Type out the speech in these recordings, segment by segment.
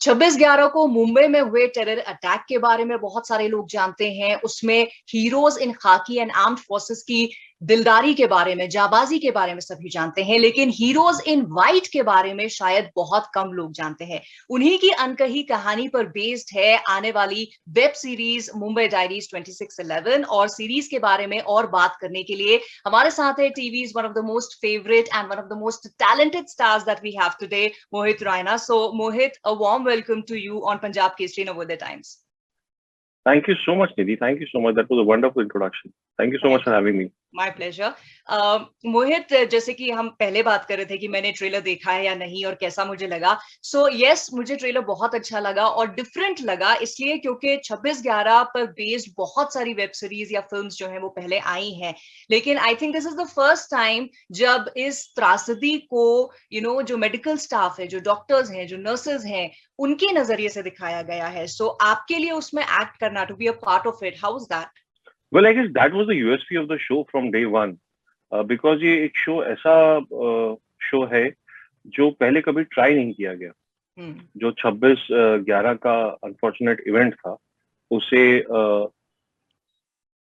26/11 को मुंबई में हुए टेरर अटैक के बारे में बहुत सारे लोग जानते हैं। उसमें हीरोज इन खाकी एंड आर्म्ड फोर्सेस की दिलदारी के बारे में, जाबाजी के बारे में सभी जानते हैं, लेकिन हीरोज इन वाइट के बारे में शायद बहुत कम लोग जानते हैं। उन्हीं की अनकही कहानी पर बेस्ड है आने वाली वेब सीरीज मुंबई डायरीज 2611। और सीरीज के बारे में और बात करने के लिए हमारे साथ है TV's one of the most favourite and one of the most talented stars that we have today, Mohit Raina. So, Mohit, a warm welcome to you on Punjab Kesari Navodaya Times. Thank you so much, Nidhi. Thank you so much. That was a wonderful introduction. Thank you so much for having me. My pleasure. मोहित, जैसे कि हम पहले बात कर रहे थे कि मैंने ट्रेलर देखा है या नहीं और कैसा मुझे लगा। सो यस, मुझे ट्रेलर बहुत अच्छा लगा और डिफरेंट लगा, इसलिए क्योंकि 26/11 पर बेस्ड बहुत सारी वेब सीरीज या फिल्म्स जो हैं वो पहले आई हैं, लेकिन I think this is the first time जब इस त्रासदी को जो मेडिकल स्टाफ है, जो डॉक्टर्स हैं, जो नर्सेज हैं, उनके नजरिए से दिखाया गया है। सो आपके लिए उसमें एक्ट करना, to be a part of it, how was that? Well, I guess that was the USP of the show from day one, because ये एक शो ऐसा शो है जो पहले कभी ट्राई नहीं किया गया। जो 26/11 का अनफॉर्चुनेट इवेंट था, उसे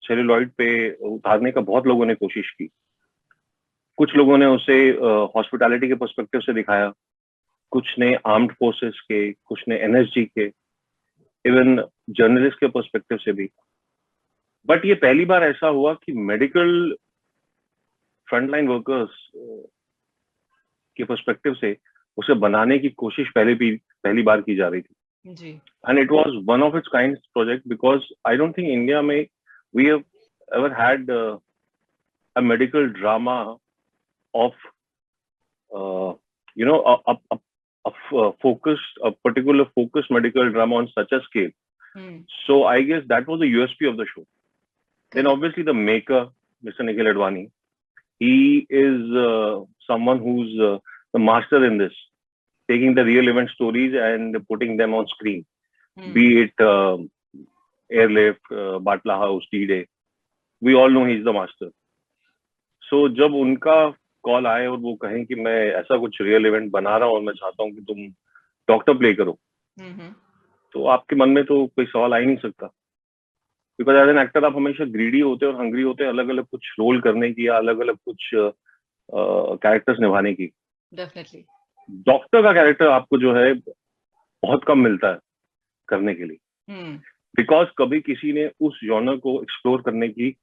सेलुलॉइड पे उतारने का बहुत लोगों ने कोशिश की। कुछ लोगों ने उसे हॉस्पिटैलिटी के पर्सपेक्टिव से दिखाया, कुछ ने आर्म्ड फोर्सेस के, कुछ ने एनएसजी के, इवन जर्नलिस्ट के पर्सपेक्टिव से भी। बट ये पहली बार ऐसा हुआ कि मेडिकल फ्रंटलाइन वर्कर्स के पर्सपेक्टिव से उसे बनाने की कोशिश पहली बार की जा रही थी जी। And it was one of its kind project, because I don't think India में we have ever had a medical drama of a particular focused medical drama on such a scale. So I guess that was the USP of the show. Then obviously the maker, Mr. Nikhil Advani, he is someone who's the master in this, taking the real event stories and putting them on screen. Be it Airlift, Batla House, D-Day. We all know he's the master. So जब उनका call आए और वो कहें कि मैं ऐसा कुछ रियल इवेंट बना रहा हूँ और मैं चाहता हूँ कि तुम डॉक्टर प्ले करो, तो आपके मन में तो कोई सवाल आ ही नहीं सकता। बिकॉज एज एन एक्टर आप हमेशा ग्रीडी होते हैं और हंग्री होते हैं अलग अलग कुछ रोल करने की या अलग अलग कुछ कैरेक्टर्स निभाने की। डेफिनेटली डॉक्टर का कैरेक्टर आपको जो है बहुत कम मिलता है करने के लिए, बिकॉज कभी किसी ने उस जॉनर को एक्सप्लोर करने की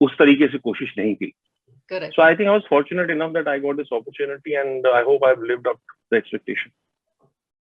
उस तरीके से कोशिश नहीं की। Correct. So I think I was fortunate enough that I got this opportunity and I hope I've lived up to the expectation.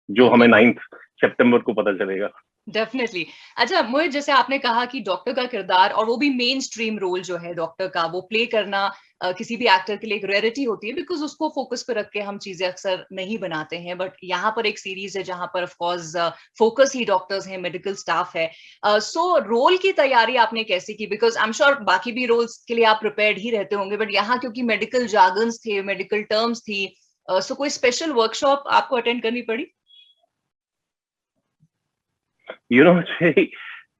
जो हमें 9th सितंबर को पता चलेगा। डेफिनेटली। अच्छा मोहित, जैसे आपने कहा कि डॉक्टर का किरदार और वो भी मेन स्ट्रीम रोल जो है डॉक्टर का, वो प्ले करना किसी भी एक्टर के लिए एक रेयरिटी होती है, बिकॉज उसको फोकस पे रख के हम चीजें अक्सर नहीं बनाते हैं। बट यहाँ पर एक सीरीज है जहां पर ऑफ कोर्स फोकस ही डॉक्टर्स हैं, मेडिकल स्टाफ है। सो रोल की तैयारी आपने कैसे की? बिकॉज आई एम श्योर बाकी भी रोल्स के लिए आप प्रिपेयर्ड ही रहते होंगे, बट यहाँ क्योंकि मेडिकल जार्गन्स थे, मेडिकल टर्म्स थी, सो कोई स्पेशल वर्कशॉप आपको अटेंड करनी पड़ी? You know,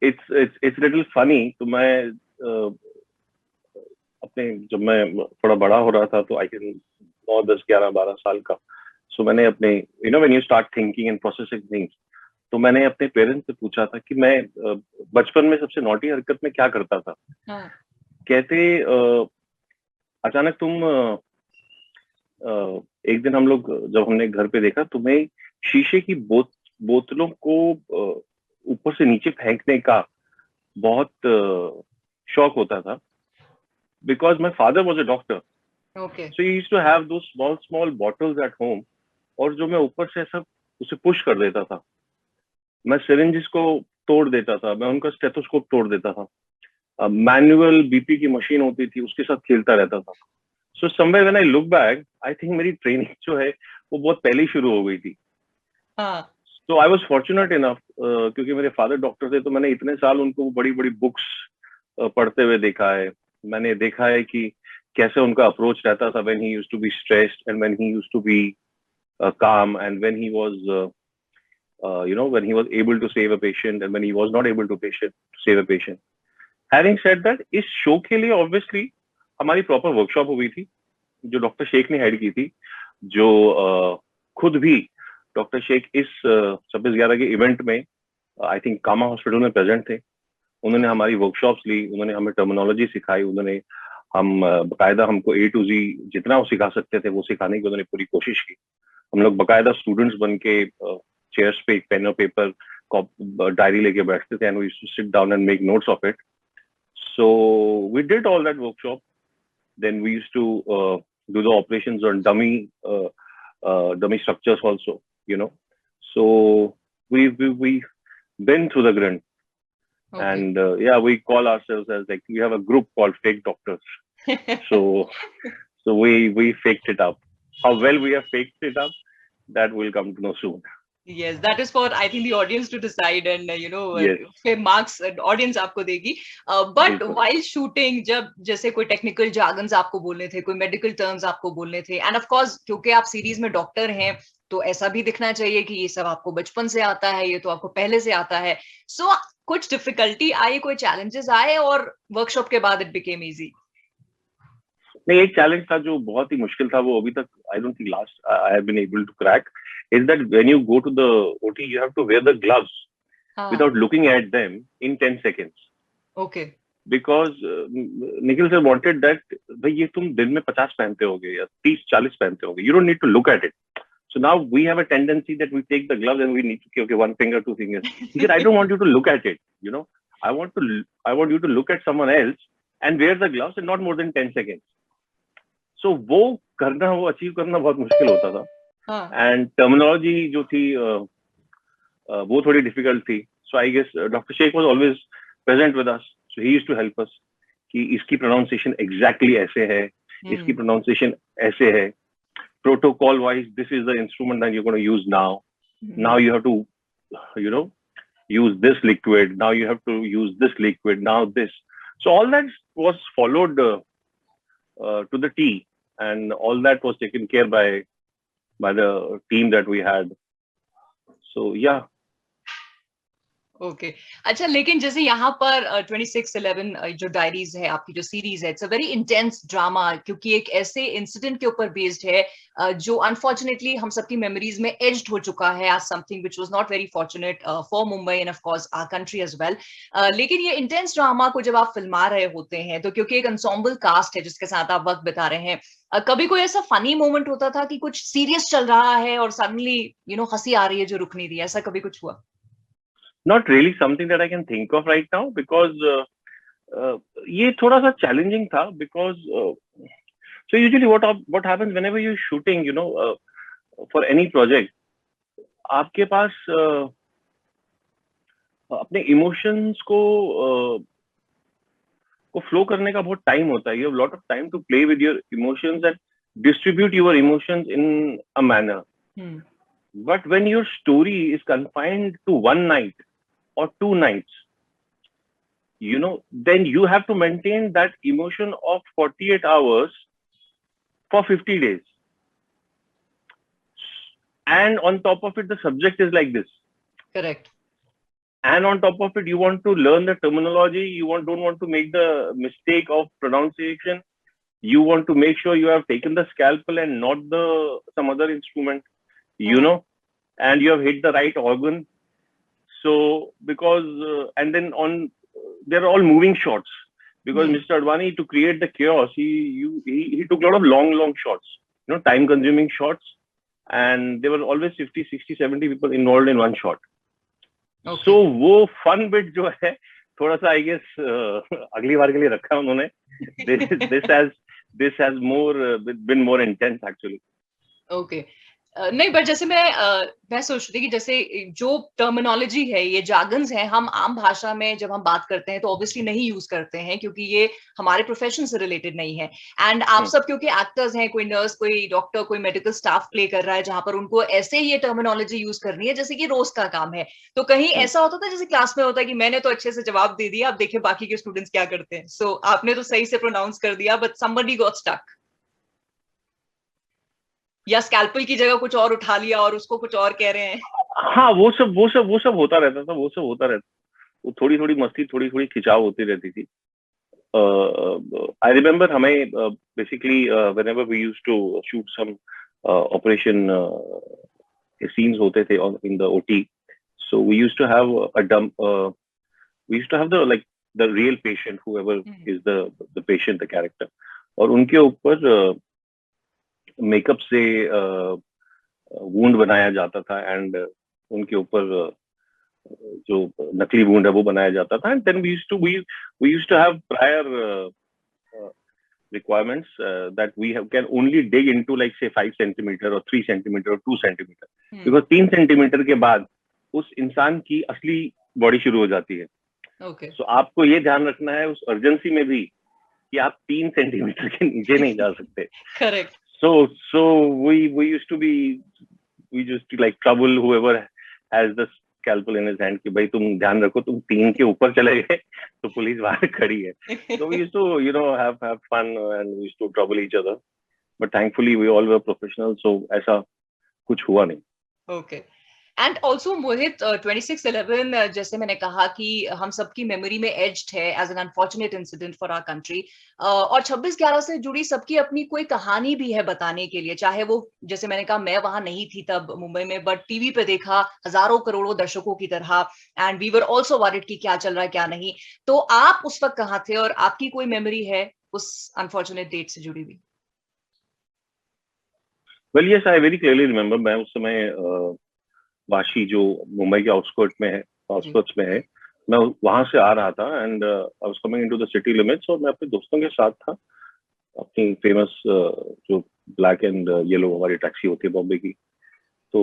it's little funny. तो मैं अपने जब मैं थोड़ा बड़ा हो रहा था तो आई थिंक 9, 10, 11, 12 साल का, सो मैंने अपने when you start thinking and processing things, तो मैंने अपने पेरेंट्स से पूछा था कि मैं बचपन में सबसे नॉटी हरकत में क्या करता था। कहते अचानक तुम एक दिन हम लोग जब हमने घर पे देखा तुम्हें शीशे की बोतलों को ऊपर से नीचे फेंकने का बहुत शौक होता था, because my father was a doctor. So he used to have those small bottles at home, और जो मैं ऊपर से ऐसा उसे पुश कर देता था, मैं सिरिंजेस को तोड़ देता था, मैं उनका स्टेथोस्कोप तोड़ देता था, मैनुअल बीपी की मशीन होती थी उसके साथ खेलता रहता था। So somewhere when I look back, I think मेरी ट्रेनिंग जो है वो बहुत पहले ही शुरू हो गई थी। तो आई वॉज फॉर्चुनेट इनफ, क्योंकि मेरे फादर डॉक्टर थे, तो मैंने इतने साल उनको बड़ी बड़ी बुक्स पढ़ते हुए देखा है। मैंने देखा है कि कैसे उनका अप्रोच रहता था when he used to be stressed and when he used to be calm, and when he was when he was able to save a patient and when he was not able to save a patient. Having said that, इस show के लिए obviously हमारी proper workshop हुई थी जो doctor Sheikh ने head की थी, जो खुद भी डॉक्टर शेख इस 26/11 के इवेंट में आई थिंक कामा हॉस्पिटल में प्रेजेंट थे। उन्होंने हमारी वर्कशॉप्स ली, उन्होंने हमें टर्मिनोलॉजी सिखाई, उन्होंने बाकायदा हमको A to Z जितना वो सिखा सकते थे वो सिखाने की उन्होंने पूरी कोशिश की। हम लोग बाकायदा स्टूडेंट्स बन के चेयर्स पे पेन और पेपर डायरी लेके बैठते थे, and we used to sit down and make notes of it. So we did all that workshop, then we used to do the operations on dummy structures also, you know. So we've been through the grind. Okay. And yeah, we call ourselves as like, we have a group called Fake Doctors. So we faked it up. How well we have faked it up, that will come to know soon. Yes, that is for I think the audience to decide, and Yes. फिर marks audience आपको देगी. But बिल्कुल. while shooting, जब जैसे कोई technical jargons आपको बोलने थे, कोई medical terms आपको बोलने थे, and of course क्योंकि आप सीरीज में डॉक्टर हैं, तो ऐसा भी दिखना चाहिए कि ये सब आपको बचपन से आता है, ये तो आपको पहले से आता है. So कुछ डिफिकल्टी आई, कोई challenges आए, और वर्कशॉप के बाद it became easy? नहीं, एक चैलेंज था जो बहुत ही मुश्किल था, वो अभी तक I don't think last I have been able to crack, is that when you go to the OT, you have to wear the gloves without looking at them in 10 seconds. Okay. Because Nikhil sir wanted that, भाई ये तुम दिन में 50 पहनते होगे या 30-40 पहनते होगे, you don't need to look at it. So now we have a tendency that we take the gloves and we need to, okay, 1 finger, 2 fingers. He said, I don't want you to look at it, you know. I want you to look at someone else and wear the gloves and not more than 10 seconds. So वो करना, वो achieve करना बहुत मुश्किल होता था. And terminology जो थी वो थोड़ी डिफिकल्ट थी. So I guess doctor Sheikh was always present with us, so he used to help us कि इसकी प्रोनाउंसिएशन एग्जैक्टली ऐसे है, इसकी प्रोनाउंसिएशन ऐसे है, protocol wise this is the instrument that you are gonna use now. Now you have to you know use this liquid, now you have to use this liquid, now this. So all that was followed to the T, and all that was taken care by the team that we had. So yeah. Okay अच्छा, लेकिन जैसे यहाँ पर 26/11 जो diaries है, आपकी जो series है, it's a very intense drama, क्योंकि एक ऐसे इंसिडेंट के ऊपर बेस्ड है जो अनफॉर्चुनेटली हम सबकी मेमोरीज में एज्ड हो चुका है as something which was not very fortunate for Mumbai and of course our country as well. लेकिन ये इंटेंस ड्रामा को जब आप फिल्मा रहे होते हैं, तो क्योंकि एक एंसेम्बल कास्ट है जिसके साथ आप वक्त बिता रहे हैं, कभी कोई ऐसा फनी मोमेंट होता था कि कुछ सीरियस चल रहा है और सडनली हंसी आ रही है जो रुक नहीं रही, ऐसा कभी कुछ हुआ? Not really something that I can think of right now, because ये थोड़ा सा challenging था, because so usually what happens whenever you're shooting, for any project, आपके पास अपने emotions को flow करने का बहुत time होता है. You have a lot of time to play with your emotions and distribute your emotions in a manner. But when your story is confined to one night or 2 nights, then you have to maintain that emotion of 48 hours for 50 days. And on top of it, the subject is like this. Correct. And on top of it, you want to learn the terminology. You don't want to make the mistake of pronunciation. You want to make sure you have taken the scalpel and not some other instrument, and you have hit the right organ. So because and then they're all moving shots, because Mr. Advani, to create the chaos, he took a lot of long shots, time consuming shots, and there were always 50, 60, 70 people involved in one shot. Okay. So वो fun bit जो है थोड़ा सा I guess अगली बार के लिए रखा है उन्होंने. This has been more intense actually. Okay. नहीं, बट जैसे मैं सोच रही थी कि जैसे जो टर्मिनोलॉजी है, ये जार्गन्स हैं, हम आम भाषा में जब हम बात करते हैं तो ऑब्वियसली नहीं यूज करते हैं, क्योंकि ये हमारे प्रोफेशन से रिलेटेड नहीं है. एंड आप सब क्योंकि एक्टर्स हैं, कोई नर्स, कोई डॉक्टर, कोई मेडिकल स्टाफ प्ले कर रहा है, जहां पर उनको ऐसे ही ये टर्मिनोलॉजी यूज करनी है जैसे कि रोज का काम है. तो कहीं ऐसा होता था जैसे क्लास में होता है कि मैंने तो अच्छे से जवाब दे दिया, अब देखिए बाकी के स्टूडेंट्स क्या करते हैं. सो आपने तो सही से प्रोनाउंस कर दिया, बट समबडी गॉट स्टक, या स्कैल्पल की जगह कुछ और उठा लिया और उसको कुछ और कह रहे हैं. हाँ, वो सब होता रहता था. वो थोड़ी मस्ती, थोड़ी खिंचाव होती रहती थी. I remember हमें basically whenever we used to shoot some operation scenes होते थे in the OT. So we used to have a dump. We used to have the real patient, whoever is the patient, the character, और उनके ऊपर makeup से wound बनाया जाता था, and उनके ऊपर जो नकली वूंड है वो बनाया जाता था. And then we used to have prior requirements that we can only dig into, like say 5 centimeter or 3 centimeter or 2 centimeter, because 3 centimeter के बाद उस इंसान की असली बॉडी शुरू हो जाती है. So आपको ये ध्यान रखना है उस अर्जेंसी में भी कि आप 3 सेंटीमीटर के नीचे नहीं जा सकते. Correct. So we used to like trouble whoever has the scalpel in his hand कि भाई तुम ध्यान रखो, तुम 3 के ऊपर चले गए तो पुलिस बाहर खड़ी है. So we used to have fun and we used to trouble each other, but thankfully we all were professionals, so ऐसा कुछ हुआ नहीं. Okay. एंड ऑल्सो मोहित 26/11 जैसे मैंने कहा कि हम सबकी मेमोरी में एज्ड है as an unfortunate incident for our country, और 26/11 से जुड़ी सबकी अपनी कोई कहानी भी है बताने के लिए, चाहे वो जैसे मैंने कहा मैं वहां नहीं थी तब मुंबई में, बट टीवी पे देखा हजारों करोड़ों दर्शकों की तरह, and we were also worried कि क्या चल रहा है क्या नहीं. तो आप उस वक्त कहाँ थे और आपकी कोई मेमोरी है उस अनफॉर्चुनेट डेट से जुड़ी हुई? Well, yes, I very clearly remember. मैं उस समय वाशी जो मुंबई के आउटस्कर्ट्स में है, मैं वहां से आ रहा था, and I was coming into the city limits, और मैं अपने दोस्तों के साथ था. अपनी फेमस जो ब्लैक एंड येलो हमारी टैक्सी होती है बॉम्बे की, तो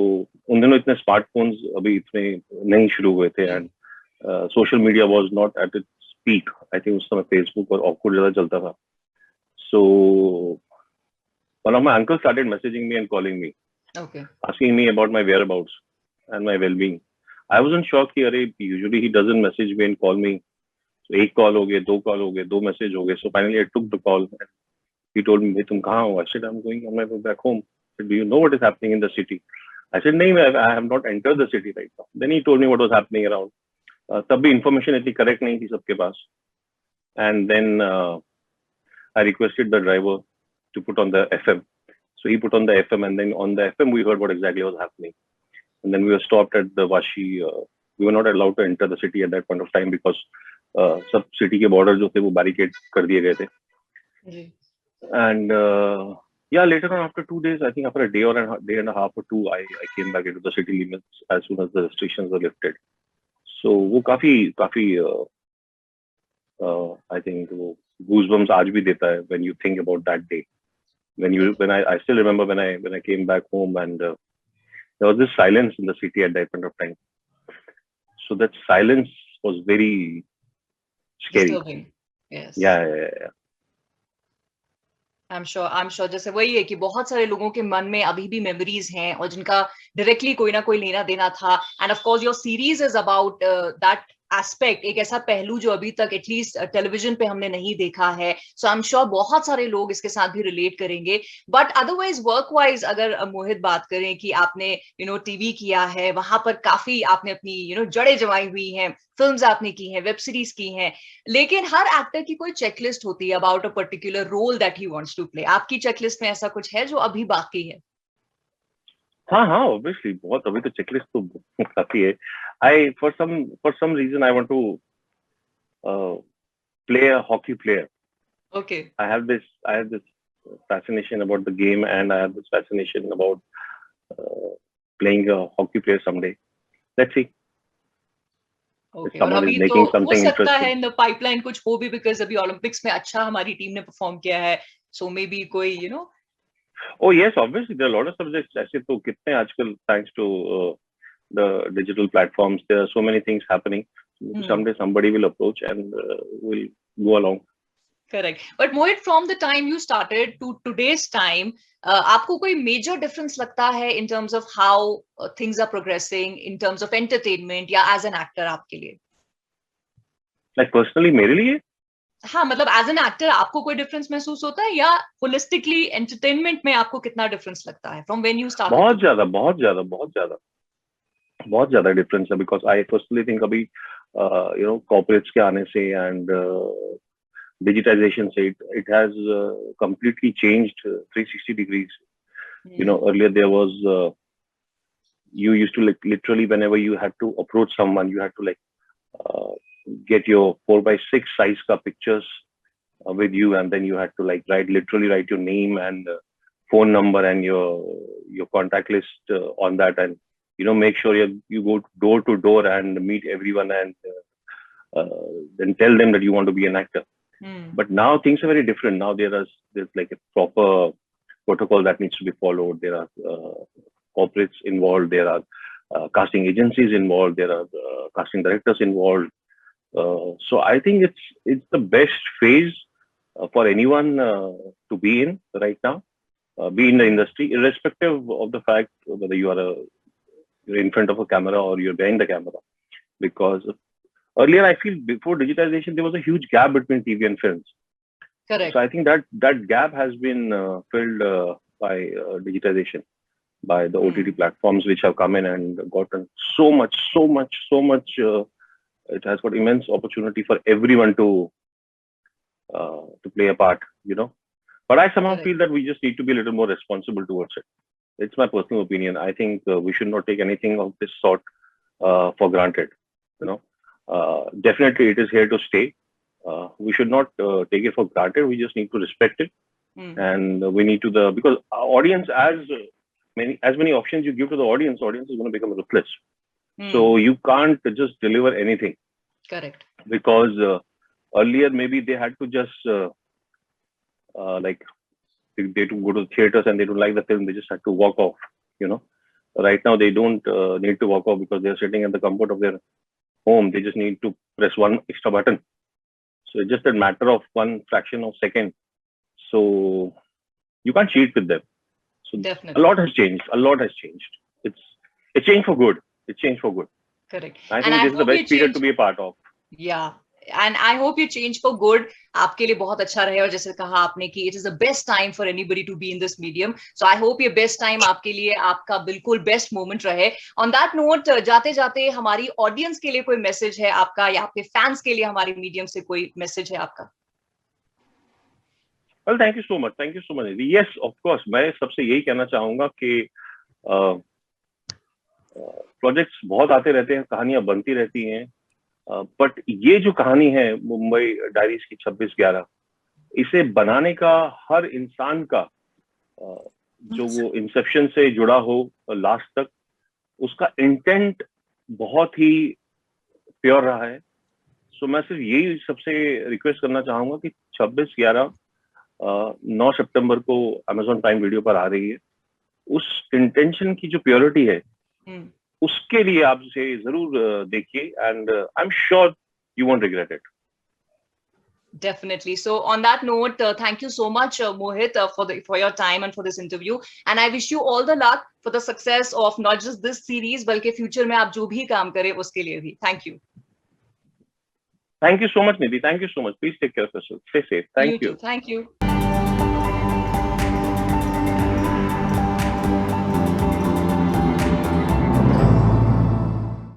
उन दिनों इतने स्मार्टफोन्स अभी इतने नहीं शुरू हुए थे, and social media was not at its peak. I think उस समय फेसबुक और ऑकवर्ड ज्यादा चलता था. सो one of my uncles started messaging me and calling me, asking me about my whereabouts and my well-being. I wasn't sure कि अरे usually he doesn't message me and call me. So एक call हो गए, 2 call हो गए, 2 message हो गए. So finally I took the call. He told me, तुम कहाँ हो? I said, I'm going on my way back home. He said, do you know what is happening in the city? I said, नहीं, I have not entered the city right now. Then he told me what was happening around. तब भी information इतनी correct नहीं थी सबके पास. And then I requested the driver to put on the FM. So he put on the FM, and then on the FM we heard what exactly was happening. And then we were stopped at the Vashi. We were not allowed to enter the city at that point of time because सब city के border जो थे वो barricade कर दिए गए थे. And yeah, later on after 2 days, I think after a day and a half or 2, I came back into the city limits as soon as the restrictions were lifted. So वो काफी I think वो goosebumps आज भी देता है when you think about that day. When I still remember when I came back home, and there was this silence in the city at that point of time. So that silence was very scary. Disturbing. Yes. Yeah. I'm sure जैसे वही है कि बहुत सारे लोगों के मन में अभी भी मेमोरीज हैं और जिनका डायरेक्टली कोई ना कोई लेना देना था. And of course your series is about that aspect, एक ऐसा पहलू जो अभी तक एटलीस्ट टेलीविजन पे हमने नहीं देखा है. सो आई एम श्योर बहुत सारे लोग इसके साथ भी रिलेट करेंगे. बट अदरवाइज वर्क वाइज अगर मोहित बात करें कि आपने टीवी किया है, वहां पर काफी आपने अपनी जड़ें जमाई हुई हैं, फिल्म्स आपने की हैं, वेब सीरीज की हैं, लेकिन हर एक्टर की कोई चेकलिस्ट होती है about a particular role that he wants to play. आपकी चेकलिस्ट में ऐसा कुछ है जो अभी बाकी है? हाँ, ऑब्वियसली बहुत. अभी तो चेकलिस्ट तो काफी है. For some reason I want to play a hockey player. Okay. I have this fascination about the game, and I have this fascination about playing a hockey player someday. Let's see. Okay. और अभी तो हो सकता है in the pipeline कुछ हो भी, because अभी ओलंपिक्स में अच्छा हमारी टीम ने परफॉर्म किया है. So maybe कोई Oh yes, obviously there are a lot of subjects. ऐसे तो कितने आजकल, thanks to the digital platforms, there are so many things happening. Someday somebody will approach and we'll go along. Correct. But Mohit, from the time you started to today's time, आपको कोई major difference लगता है in terms of how things are progressing, in terms of entertainment या as an actor आपके लिए? Like personally मेरे लिए? हाँ, मतलब एज एन एक्टर आपको कोई डिफरेंस महसूस होता है, या होलिस्टिकली एंटरटेनमेंट में आपको कितना डिफरेंस लगता है फ्रॉम व्हेन यू स्टार्टेड? बहुत ज्यादा डिफरेंस है. बिकॉज आई पर्सनली थिंक अभी कॉर्पोरेट्स के आने से एंड डिजिटाइजेशन से it has completely changed 360 degrees. Earlier there was you used to like literally whenever you had to approach someone, you had to like get your 4x6 size ka pictures with you, and then you had to like literally write your name and phone number and your contact list on that, and make sure you go door to door and meet everyone, and then tell them that you want to be an actor. But now things are very different. Now there's like a proper protocol that needs to be followed. There are corporates involved. There are casting agencies involved. There are casting directors involved. So I think it's the best phase for anyone to be in right now, be in the industry, irrespective of the fact whether you're in front of a camera or you're behind the camera. Because earlier, I feel before digitization, there was a huge gap between TV and films. Correct. So I think that gap has been filled by digitization, by the OTT platforms which have come in and gotten so much. It has got immense opportunity for everyone to play a part, But I somehow feel that we just need to be a little more responsible towards it. It's my personal opinion. I think we should not take anything of this sort for granted. Definitely, it is here to stay. We should not take it for granted. We just need to respect it, and we need to because our audience, as many options you give to the audience is going to become ruthless. So you can't just deliver anything. Correct. Because earlier maybe they had to just like they to go to the theaters and they don't like the film, they just had to walk off. Right now they don't need to walk off because they're sitting at the comfort of their home. They just need to press one extra button. So it's just a matter of one fraction of second. So you can't cheat with them. So definitely a lot has changed. It's changed for good. Correct. I think this is the best period to be a part of. Yeah. And I hope you change for good. आपके लिए बहुत अच्छा रहे, और जैसे कहा आपने कि it is the best time for anybody to be in this medium. So I hope ये best time आपके लिए आपका बिल्कुल best moment रहे. On that note, जाते जाते हमारी audience के लिए कोई message है आपका, या आपके fans के लिए हमारी medium से कोई message है आपका? Well, thank you so much. Yes, of course. मैं सबसे यही कहना चाहूंगा कि प्रोजेक्ट्स बहुत आते रहते हैं, कहानियां बनती रहती हैं, बट ये जो कहानी है मुंबई डायरीज की 26/11, इसे बनाने का हर इंसान का जो वो इंसेप्शन से जुड़ा हो लास्ट तक, उसका इंटेंट बहुत ही प्योर रहा है. सो मैं सिर्फ यही सबसे रिक्वेस्ट करना चाहूंगा कि 26/11 9 सितंबर को Amazon प्राइम वीडियो पर आ रही है. उस इंटेंशन की जो प्योरिटी है उसके लिए आप इसे जरूर देखिए, and I am sure you won't regret it. Definitely. So on that note, thank you so much, Mohit, for your time and for this interview. And I wish you all the luck for the success of not just this series, बल्कि future में आप जो भी काम करें उसके लिए भी. Thank you. Thank you so much, Nidhi. Thank you so much. Please take care of yourself. Stay safe. Thank you. Thank you.